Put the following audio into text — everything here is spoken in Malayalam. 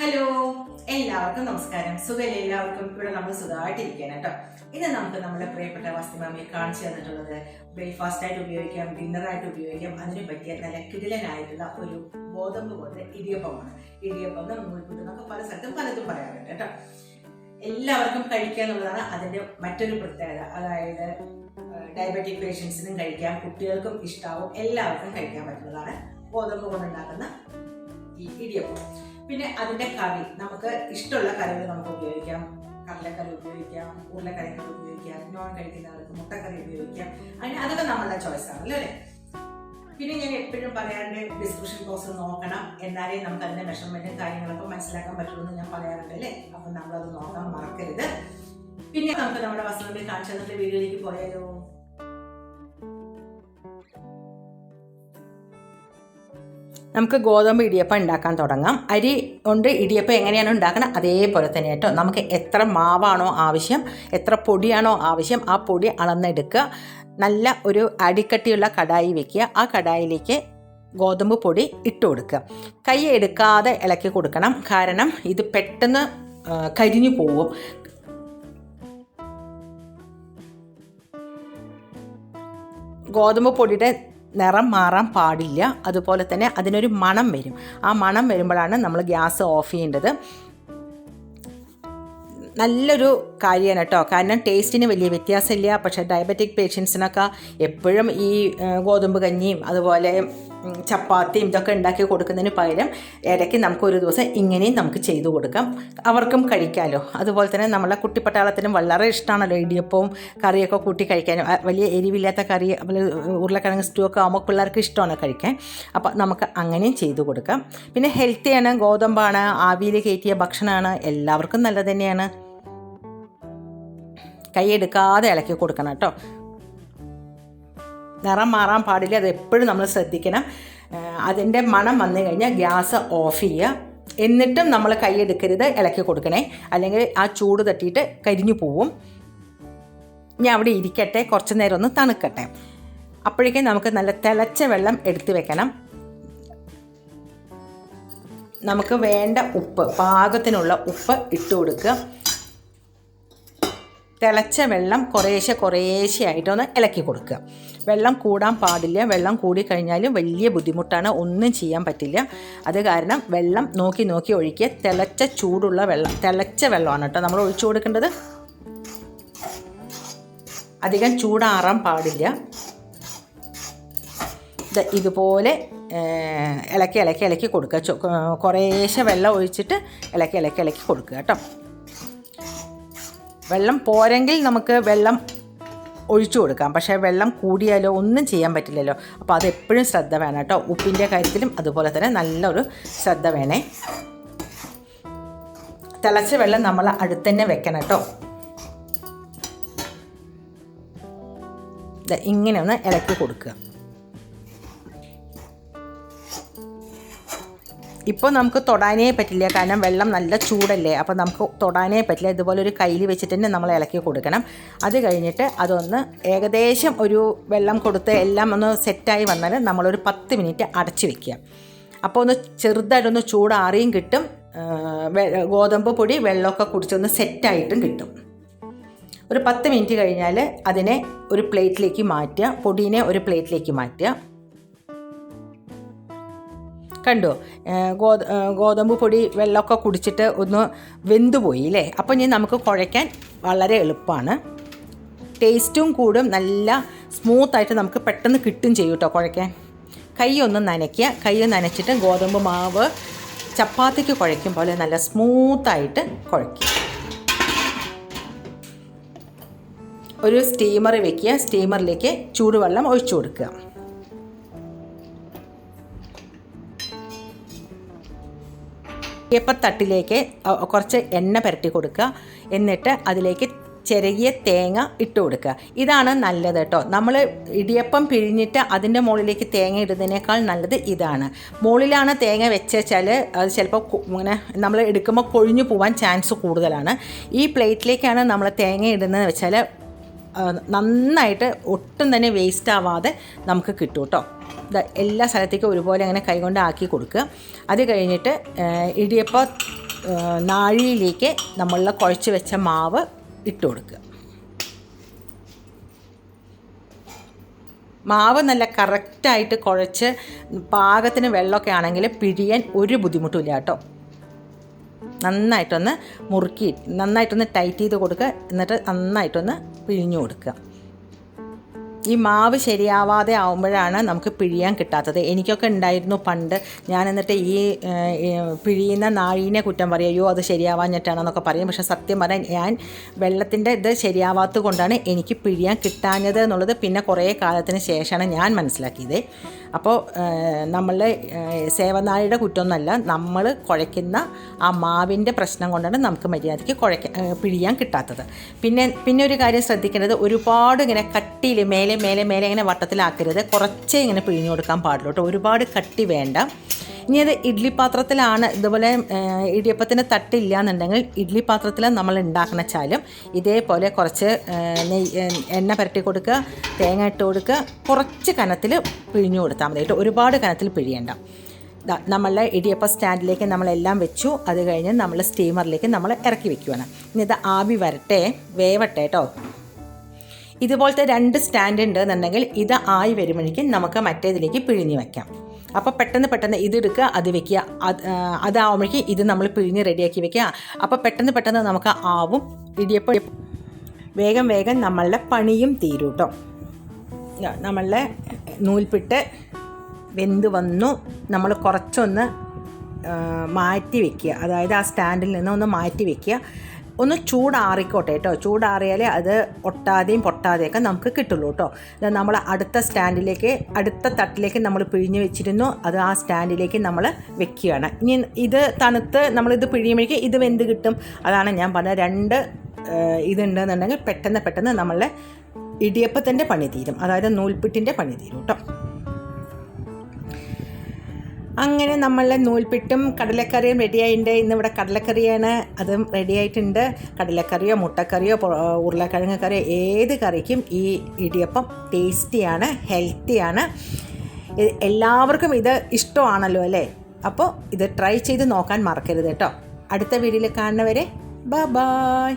ഹലോ, എല്ലാവർക്കും നമസ്കാരം. സുഖല്ലേ എല്ലാവർക്കും? ഇവിടെ നമ്മൾ സുഖമായിട്ടിരിക്കുകയാണ് കേട്ടോ. ഇന്ന് നമുക്ക് നമ്മുടെ പ്രിയപ്പെട്ട വസ്തുമാമിയെ കാണിച്ചു തന്നിട്ടുള്ളത് ബ്രേക്ക്ഫാസ്റ്റ് ആയിട്ട് ഉപയോഗിക്കാം, ഡിന്നറായിട്ട് ഉപയോഗിക്കാം, അതിന് പറ്റിയ നല്ല കിടിലനായിട്ടുള്ള ഒരു ഗോതമ്പ് കൊണ്ട് ഇടിയപ്പമാണ്. ഇടിയപ്പം നൂൽപുട്ട് എന്നൊക്കെ പല സ്ഥലത്തും പലതും പറയാറുണ്ട് കേട്ടോ. എല്ലാവർക്കും കഴിക്കുക എന്നുള്ളതാണ് അതിൻ്റെ മറ്റൊരു പ്രത്യേകത. അതായത് ഡയബറ്റിക് പേഷ്യൻസിനും കഴിക്കാം, കുട്ടികൾക്കും ഇഷ്ടാവും, എല്ലാവർക്കും കഴിക്കാൻ പറ്റുന്നതാണ് ഗോതമ്പ് കൊണ്ടുണ്ടാക്കുന്ന ഈ ഇടിയപ്പം. പിന്നെ അതിൻ്റെ കറി നമുക്ക് ഇഷ്ടമുള്ള കറികൾ നമുക്ക് ഉപയോഗിക്കാം. കടലക്കറി ഉപയോഗിക്കാം, ഉരുളക്കിഴങ്ങ് ഉപയോഗിക്കാം, നോൺ കഴിക്കുന്നവർക്ക് മുട്ടക്കറി ഉപയോഗിക്കാം. അതൊക്കെ നമ്മളുടെ ചോയ്സ് ആണല്ലോ അല്ലേ. പിന്നെ ഞാൻ എപ്പോഴും പറയാറുണ്ട്, ഡിസ്ക്രിപ്ഷൻ ബോക്സ് നോക്കണം, എന്നാലേ നമുക്ക് അതിൻ്റെ മെഷർമെൻറ്റും കാര്യങ്ങളൊക്കെ മനസ്സിലാക്കാൻ പറ്റുള്ളൂ എന്ന് ഞാൻ പറയാറുണ്ട് അല്ലേ. അപ്പം നമ്മളത് നോക്കാൻ മറക്കരുത്. പിന്നെ നമുക്ക് നമ്മുടെ വസ്തുവിൽ കാണിച്ചു തന്നിട്ട് വീഡിയോയിലേക്ക് പോയാലോ. നമുക്ക് ഗോതമ്പ് ഇടിയപ്പം ഉണ്ടാക്കാൻ തുടങ്ങാം. അരി കൊണ്ട് ഇടിയപ്പം എങ്ങനെയാണ് ഉണ്ടാക്കണം അതേപോലെ തന്നെ കേട്ടോ. നമുക്ക് എത്ര മാവാണോ ആവശ്യം, എത്ര പൊടിയാണോ ആവശ്യം, ആ പൊടി അളന്നെടുക്കുക. നല്ല ഒരു അടിക്കട്ടിയുള്ള കടായി വെക്കുക. ആ കടായിലേക്ക് ഗോതമ്പ് പൊടി ഇട്ട് കൊടുക്കുക. കൈ എടുക്കാതെ ഇളക്കി കൊടുക്കണം, കാരണം ഇത് പെട്ടെന്ന് കരിഞ്ഞു പോവും. ഗോതമ്പ് പൊടിയുടെ നിറം മാറാൻ പാടില്ല. അതുപോലെ തന്നെ അതിനൊരു മണം വരും. ആ മണം വരുമ്പോഴാണ് നമ്മൾ ഗ്യാസ് ഓഫ് ചെയ്യേണ്ടത്. നല്ലൊരു കാര്യമാണ് കേട്ടോ, കാരണം ടേസ്റ്റിന് വലിയ വ്യത്യാസമില്ല. പക്ഷേ ഡയബറ്റിക് പേഷ്യൻസിനൊക്കെ എപ്പോഴും ഈ ഗോതമ്പ് കഞ്ഞിയും അതുപോലെ ചപ്പാത്തിയും ഇതൊക്കെ ഉണ്ടാക്കി കൊടുക്കുന്നതിന് പകരം ഇടയ്ക്ക് നമുക്കൊരു ദിവസം ഇങ്ങനെയും നമുക്ക് ചെയ്തു കൊടുക്കാം, അവർക്കും കഴിക്കാമല്ലോ. അതുപോലെ തന്നെ നമ്മളെ കുട്ടിപ്പട്ടാളത്തിനും വളരെ ഇഷ്ടമാണല്ലോ ഇടിയപ്പവും കറിയൊക്കെ കൂട്ടി കഴിക്കാനും. വലിയ എരിവില്ലാത്ത കറി, ഉരുളക്കിഴങ്ങ് സ്റ്റൂ ഒക്കെ ആകുമ്പോൾ പിള്ളേർക്ക് ഇഷ്ടമാണ് കഴിക്കാൻ. അപ്പോൾ നമുക്ക് അങ്ങനെയും ചെയ്തു കൊടുക്കാം. പിന്നെ ഹെൽത്തിയാണ്, ഗോതമ്പാണ്, ആവിയിൽ കയറ്റിയ ഭക്ഷണമാണ്, എല്ലാവർക്കും നല്ലത് തന്നെയാണ്. കൈയെടുക്കാതെ ഇളക്കി കൊടുക്കണം കേട്ടോ. നിറം മാറാൻ പാടില്ല, അത് എപ്പോഴും നമ്മൾ ശ്രദ്ധിക്കണം. അതിൻ്റെ മണം വന്നു കഴിഞ്ഞാൽ ഗ്യാസ് ഓഫ് ചെയ്യുക. എന്നിട്ടും നമ്മൾ കൈയെടുക്കരുത്, ഇളക്കി കൊടുക്കണേ, അല്ലെങ്കിൽ ആ ചൂട് തട്ടിയിട്ട് കരിഞ്ഞു പോവും. ഞാൻ അവിടെ ഇരിക്കട്ടെ, കുറച്ച് നേരം ഒന്ന് തണുക്കട്ടെ. അപ്പോഴേക്കും നമുക്ക് നല്ല തിളച്ച വെള്ളം എടുത്ത് വെക്കണം. നമുക്ക് വേണ്ട ഉപ്പ്, പാകത്തിനുള്ള ഉപ്പ് ഇട്ട് കൊടുക്കുക. തിളച്ച വെള്ളം കുറേശ്ശെ ആയിട്ടൊന്ന് ഇളക്കി കൊടുക്കുക. വെള്ളം കൂടാൻ പാടില്ല. വെള്ളം കൂടിക്കഴിഞ്ഞാലും വലിയ ബുദ്ധിമുട്ടാണ്, ഒന്നും ചെയ്യാൻ പറ്റില്ല. അത് കാരണം വെള്ളം നോക്കി ഒഴിക്കുക. തിളച്ച ചൂടുള്ള വെള്ളം, തിളച്ച വെള്ളമാണ് കേട്ടോ നമ്മൾ ഒഴിച്ചു കൊടുക്കേണ്ടത്. അധികം ചൂടാറാൻ പാടില്ല. ഇതുപോലെ ഇളക്കി കൊടുക്കുക. കുറേശ്ശെ വെള്ളം ഒഴിച്ചിട്ട് ഇളക്കി കൊടുക്കുക കേട്ടോ. വെള്ളം പോരെങ്കിൽ നമുക്ക് വെള്ളം ഒഴിച്ചു കൊടുക്കാം, പക്ഷേ വെള്ളം കൂടിയാലോ ഒന്നും ചെയ്യാൻ പറ്റില്ലല്ലോ. അപ്പോൾ അതെപ്പോഴും ശ്രദ്ധ വേണം കേട്ടോ. ഉപ്പിൻ്റെ കാര്യത്തിലും അതുപോലെ തന്നെ നല്ലൊരു ശ്രദ്ധ വേണേ. തിളച്ച വെള്ളം നമ്മൾ അടുത്തന്നെ വെക്കണം കേട്ടോ. ഇങ്ങനെ ഒന്ന് ഇളക്കി കൊടുക്കുക. ഇപ്പോൾ നമുക്ക് തൊടാനേ പറ്റില്ല, കാരണം വെള്ളം നല്ല ചൂടല്ലേ. അപ്പോൾ നമുക്ക് തൊടാനേ പറ്റില്ല. ഇതുപോലെ ഒരു കയ്യിൽ വെച്ചിട്ട് തന്നെ നമ്മൾ ഇളക്കി കൊടുക്കണം. അത് കഴിഞ്ഞിട്ട് അതൊന്ന് ഏകദേശം ഒരു വെള്ളം കൊടുത്ത് എല്ലാം ഒന്ന് സെറ്റായി വന്നാൽ നമ്മളൊരു 10 മിനിറ്റ് അടച്ചു വയ്ക്കുക. അപ്പോൾ ഒന്ന് ചെറുതായിട്ടൊന്ന് ചൂടാറിയും കിട്ടും. ഗോതമ്പ് പൊടി വെള്ളമൊക്കെ കുടിച്ചൊന്ന് സെറ്റായിട്ടും കിട്ടും. ഒരു 10 മിനിറ്റ് കഴിഞ്ഞാൽ അതിനെ ഒരു പ്ലേറ്റിലേക്ക് മാറ്റുക. പൊടീനെ ഒരു പ്ലേറ്റിലേക്ക് മാറ്റുക. കണ്ടോ, ഗോതമ്പ് പൊടി വെള്ളമൊക്കെ കുടിച്ചിട്ട് ഒന്ന് വെന്തുപോയി അല്ലേ. അപ്പോൾ ഇനി നമുക്ക് കുഴയ്ക്കാൻ വളരെ എളുപ്പമാണ്. ടേസ്റ്റും കൂടും, നല്ല സ്മൂത്തായിട്ട് നമുക്ക് പെട്ടെന്ന് കിട്ടും ചെയ്യും കേട്ടോ കുഴയ്ക്കാൻ. കൈ ഒന്ന് നനയ്ക്കുക. കൈ നനച്ചിട്ട് ഗോതമ്പ് മാവ് ചപ്പാത്തിക്ക് കുഴയ്ക്കും പോലെ നല്ല സ്മൂത്തായിട്ട് കുഴയ്ക്കുക. ഒരു സ്റ്റീമർ വെക്കുക. സ്റ്റീമറിലേക്ക് ചൂടുവെള്ളം ഒഴിച്ചു കൊടുക്കുക. ഇടിയപ്പത്തട്ടിലേക്ക് കുറച്ച് എണ്ണ പുരട്ടി കൊടുക്കുക. എന്നിട്ട് അതിലേക്ക് ചിരകിയ തേങ്ങ ഇട്ട് കൊടുക്കുക. ഇതാണ് നല്ലത് കേട്ടോ. നമ്മൾ ഇടിയപ്പം പിഴിഞ്ഞിട്ട് അതിൻ്റെ മുകളിലേക്ക് തേങ്ങ ഇടുന്നതിനേക്കാൾ നല്ലത് ഇതാണ്. മുകളിലാണ് തേങ്ങ വെച്ചാൽ അത് ചിലപ്പോൾ ഇങ്ങനെ നമ്മൾ എടുക്കുമ്പോൾ കൊഴിഞ്ഞു പോകാൻ ചാൻസ് കൂടുതലാണ്. ഈ പ്ലേറ്റിലേക്കാണ് നമ്മൾ തേങ്ങ ഇടുന്നതെന്ന് വെച്ചാൽ നന്നായിട്ട് ഒട്ടും തന്നെ വേസ്റ്റ് ആവാതെ നമുക്ക് കിട്ടും കേട്ടോ. എല്ലാ സ്ഥലത്തേക്കും ഒരുപോലെ അങ്ങനെ കൈകൊണ്ട് ആക്കി കൊടുക്കുക. അത് കഴിഞ്ഞിട്ട് ഇടിയപ്പം നാഴിയിലേക്ക് നമ്മൾ കുഴച്ച് വെച്ച മാവ് ഇട്ട് കൊടുക്കുക. മാവ് നല്ല കറക്റ്റായിട്ട് കുഴച്ച് പാകത്തിന് വെള്ളമൊക്കെ ആണെങ്കിൽ പിഴിയാൻ ഒരു ബുദ്ധിമുട്ടുമില്ല കേട്ടോ. നന്നായിട്ടൊന്ന് മുറുക്കി നന്നായിട്ടൊന്ന് ടൈറ്റ് ചെയ്ത് കൊടുക്കുക. എന്നിട്ട് നന്നായിട്ടൊന്ന് പിഴിഞ്ഞു കൊടുക്കുക. ഈ മാവ് ശരിയാവാതെ ആവുമ്പോഴാണ് നമുക്ക് പിഴിയാൻ കിട്ടാത്തത്. എനിക്കൊക്കെ ഉണ്ടായിരുന്നു പണ്ട്. ഞാൻ എന്നിട്ട് ഈ പിഴിയുന്ന നാഴീനെ കുറ്റം പറയുകയോ അത് ശരിയാവാഞ്ഞിട്ടാണെന്നൊക്കെ പറയും. പക്ഷേ സത്യം പറഞ്ഞാൽ ഞാൻ വെള്ളത്തിൻ്റെ ഇത് ശരിയാവാത്തത് കൊണ്ടാണ് എനിക്ക് പിഴിയാൻ കിട്ടാഞ്ഞത് എന്നുള്ളത് പിന്നെ കുറേ കാലത്തിന് ശേഷമാണ് ഞാൻ മനസ്സിലാക്കിയത്. അപ്പോൾ നമ്മളുടെ സേവനാഴിയുടെ കുറ്റമൊന്നുമല്ല, നമ്മൾ കുഴയ്ക്കുന്ന ആ മാവിൻ്റെ പ്രശ്നം കൊണ്ടാണ് നമുക്ക് മര്യാദയ്ക്ക് പിഴിയാൻ കിട്ടാത്തത്. പിന്നെ ഒരു കാര്യം ശ്രദ്ധിക്കേണ്ടത്, ഒരുപാട് ഇങ്ങനെ കട്ടിയിൽ മേലെ ഇങ്ങനെ വട്ടത്തിലാക്കരുത്. കുറച്ചേ ഇങ്ങനെ പിഴിഞ്ഞു കൊടുക്കാൻ പാടുള്ളൂ കേട്ടോ. ഒരുപാട് കട്ടി വേണ്ട. ഇനി അത് ഇഡ്ഡലി പാത്രത്തിലാണ്, ഇതുപോലെ ഇടിയപ്പത്തിന് തട്ടില്ല എന്നുണ്ടെങ്കിൽ ഇഡ്ഡലി പാത്രത്തിൽ നമ്മൾ ഉണ്ടാക്കണ വെച്ചാലും ഇതേപോലെ കുറച്ച് എണ്ണ പുരട്ടി കൊടുക്കുക, തേങ്ങ ഇട്ട് കൊടുക്കുക, കുറച്ച് കനത്തിൽ പിഴിഞ്ഞു കൊടുത്താൽ മതി കേട്ടോ. ഒരുപാട് കനത്തിൽ പിഴിയണ്ട. നമ്മളുടെ ഇടിയപ്പ സ്റ്റാൻഡിലേക്ക് നമ്മളെല്ലാം വെച്ചു. അത് കഴിഞ്ഞ് നമ്മൾ സ്റ്റീമറിലേക്ക് നമ്മൾ ഇറക്കി വെക്കുകയാണ്. ഇനി ഇത് ആവി വേവട്ടെ കേട്ടോ. ഇതുപോലത്തെ 2 സ്റ്റാൻഡ് ഉണ്ട് എന്നുണ്ടെങ്കിൽ ഇത് ആയി വരുമ്പോഴേക്കും നമുക്ക് മറ്റേതിലേക്ക് പിഴിഞ്ഞ് വയ്ക്കാം. അപ്പോൾ പെട്ടെന്ന് ഇതെടുക്കുക, അത് വെക്കുക. അതാവുമ്പോഴേക്കും ഇത് നമ്മൾ പിഴിഞ്ഞ് റെഡിയാക്കി വെക്കുക. അപ്പോൾ പെട്ടെന്ന് നമുക്ക് ആവും. ഇടിയപ്പം വേഗം നമ്മളുടെ പണിയും തീരും കേട്ടോ. നമ്മളുടെ നൂൽപ്പിട്ട് വെന്ത് വന്നു. നമ്മൾ കുറച്ചൊന്ന് മാറ്റി വെക്കുക. അതായത് ആ സ്റ്റാൻഡിൽ നിന്ന് ഒന്ന് മാറ്റി വെക്കുക. ഒന്ന് ചൂടാറിക്കോട്ടെ കേട്ടോ. ചൂടാറിയാലേ അത് ഒട്ടാതെയും പൊട്ടാതെയൊക്കെ നമുക്ക് കിട്ടുള്ളൂ കേട്ടോ. നമ്മൾ അടുത്ത തട്ടിലേക്ക് നമ്മൾ പിഴിഞ്ഞ് വെച്ചിരുന്നു. അത് ആ സ്റ്റാൻഡിലേക്ക് നമ്മൾ വെക്കുകയാണ്. ഇനി ഇത് തണുത്ത് നമ്മളിത് പിഴിയുമ്പോഴേക്കും ഇത് വെന്ത് കിട്ടും. അതാണ് ഞാൻ പറഞ്ഞത്. 2 ഇതുണ്ടെന്നുണ്ടെങ്കിൽ പെട്ടെന്ന് നമ്മളുടെ ഇടിയപ്പത്തിൻ്റെ പണി തീരും. അതായത് നൂൽപ്പിട്ടിൻ്റെ പണി തീരും കേട്ടോ. അങ്ങനെ നമ്മളുടെ നൂൽപ്പിട്ടും കടലക്കറിയും റെഡിയായിട്ടുണ്ട്. ഇന്നിവിടെ കടലക്കറിയാണ്, അതും റെഡി ആയിട്ടുണ്ട്. കടലക്കറിയോ മുട്ടക്കറിയോ ഉരുളക്കിഴങ്ങ് കറിയോ ഏത് കറിക്കും ഈ ഇടിയപ്പം ടേസ്റ്റിയാണ്, ഹെൽത്തിയാണ്. എല്ലാവർക്കും ഇത് ഇഷ്ടമാണല്ലോ അല്ലേ? അപ്പോൾ ഇത് ട്രൈ ചെയ്ത് നോക്കാൻ മറക്കരുത് കേട്ടോ. അടുത്ത വീഡിയോയിൽ കാണുന്നവരെ ബൈ.